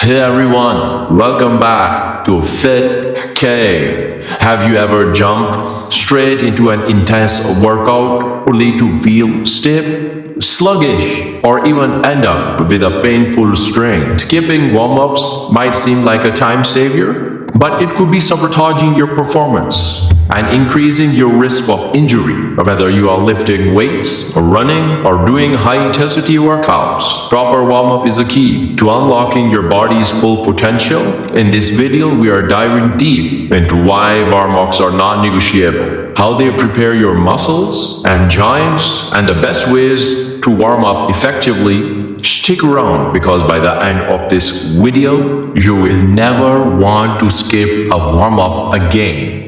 Hey everyone, welcome back to Fit Cave. Have you ever jumped straight into an intense workout only to feel stiff, sluggish, or even end up with a painful strain? Skipping warm-ups might seem like a time savior, but it could be sabotaging your performance and increasing your risk of injury, whether you are lifting weights or running or doing high-intensity workouts. Proper warm-up is a key to unlocking your body's full potential. In this video, we are diving deep into why warm-ups are non-negotiable, how they prepare your muscles and joints, and the best ways to warm up effectively. Stick around because by the end of this video, you will never want to skip a warm-up again.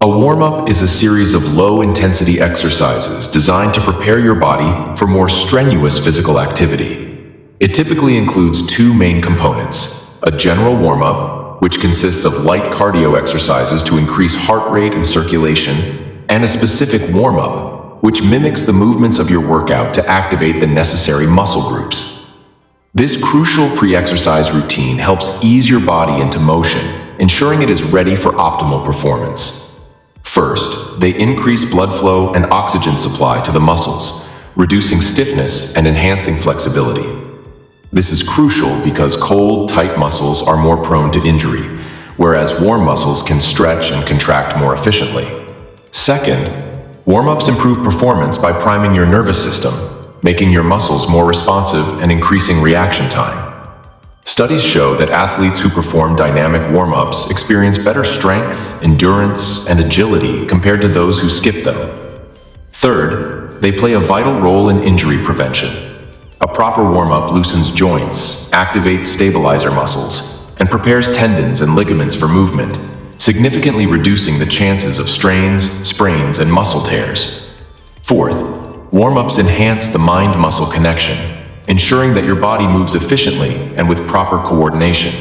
A warm-up is a series of low-intensity exercises designed to prepare your body for more strenuous physical activity. It typically includes two main components: a general warm-up, which consists of light cardio exercises to increase heart rate and circulation, and a specific warm-up, which mimics the movements of your workout to activate the necessary muscle groups. This crucial pre-exercise routine helps ease your body into motion, ensuring it is ready for optimal performance. First, they increase blood flow and oxygen supply to the muscles, reducing stiffness and enhancing flexibility. This is crucial because cold, tight muscles are more prone to injury, whereas warm muscles can stretch and contract more efficiently. Second, warm-ups improve performance by priming your nervous system, making your muscles more responsive and increasing reaction time. Studies show that athletes who perform dynamic warm-ups experience better strength, endurance, and agility compared to those who skip them. Third, they play a vital role in injury prevention. A proper warm-up loosens joints, activates stabilizer muscles, and prepares tendons and ligaments for movement, significantly reducing the chances of strains, sprains, and muscle tears. Fourth, warm-ups enhance the mind-muscle connection, ensuring that your body moves efficiently and with proper coordination.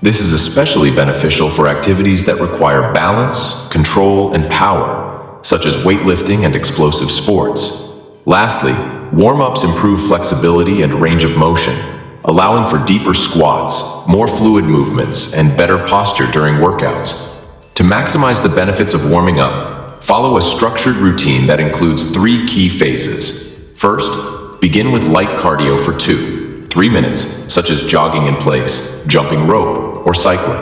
This is especially beneficial for activities that require balance, control, and power, such as weightlifting and explosive sports. Lastly, warm-ups improve flexibility and range of motion, allowing for deeper squats, more fluid movements, and better posture during workouts. To maximize the benefits of warming up, follow a structured routine that includes 3 key phases. First, begin with light cardio for 2-3 minutes, such as jogging in place, jumping rope, or cycling.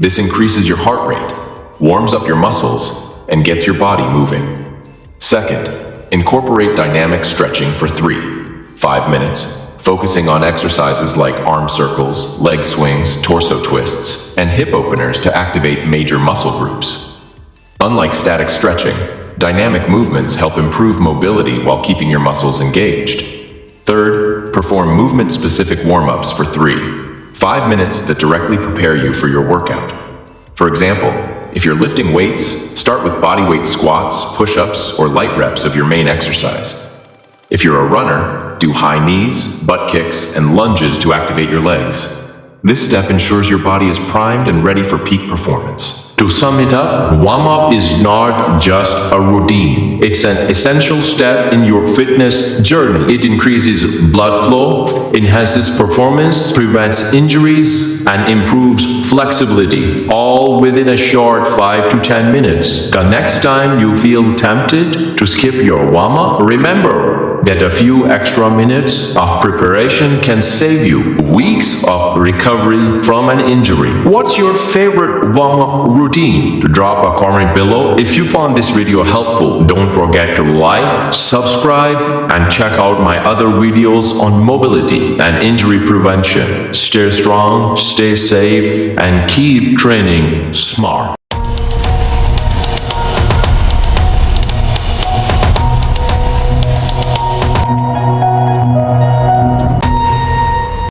This increases your heart rate, warms up your muscles, and gets your body moving. Second, incorporate dynamic stretching for 3-5 minutes, focusing on exercises like arm circles, leg swings, torso twists, and hip openers to activate major muscle groups. Unlike static stretching, dynamic movements help improve mobility while keeping your muscles engaged. Third, perform movement-specific warm-ups for 3-5 minutes that directly prepare you for your workout. For example, if you're lifting weights, start with bodyweight squats, push-ups, or light reps of your main exercise. If you're a runner, do high knees, butt kicks, and lunges to activate your legs. This step ensures your body is primed and ready for peak performance. To sum it up, warm-up is not just a routine. It's an essential step in your fitness journey. It increases blood flow, enhances performance, prevents injuries, and improves flexibility, all within a short 5 to 10 minutes. The next time you feel tempted to skip your warm-up, remember that a few extra minutes of preparation can save you weeks of recovery from an injury. What's your favorite warm-up routine? To drop a comment below. If you found this video helpful, don't forget to like, subscribe, and check out my other videos on mobility and injury prevention. Stay strong, stay safe, and keep training smart.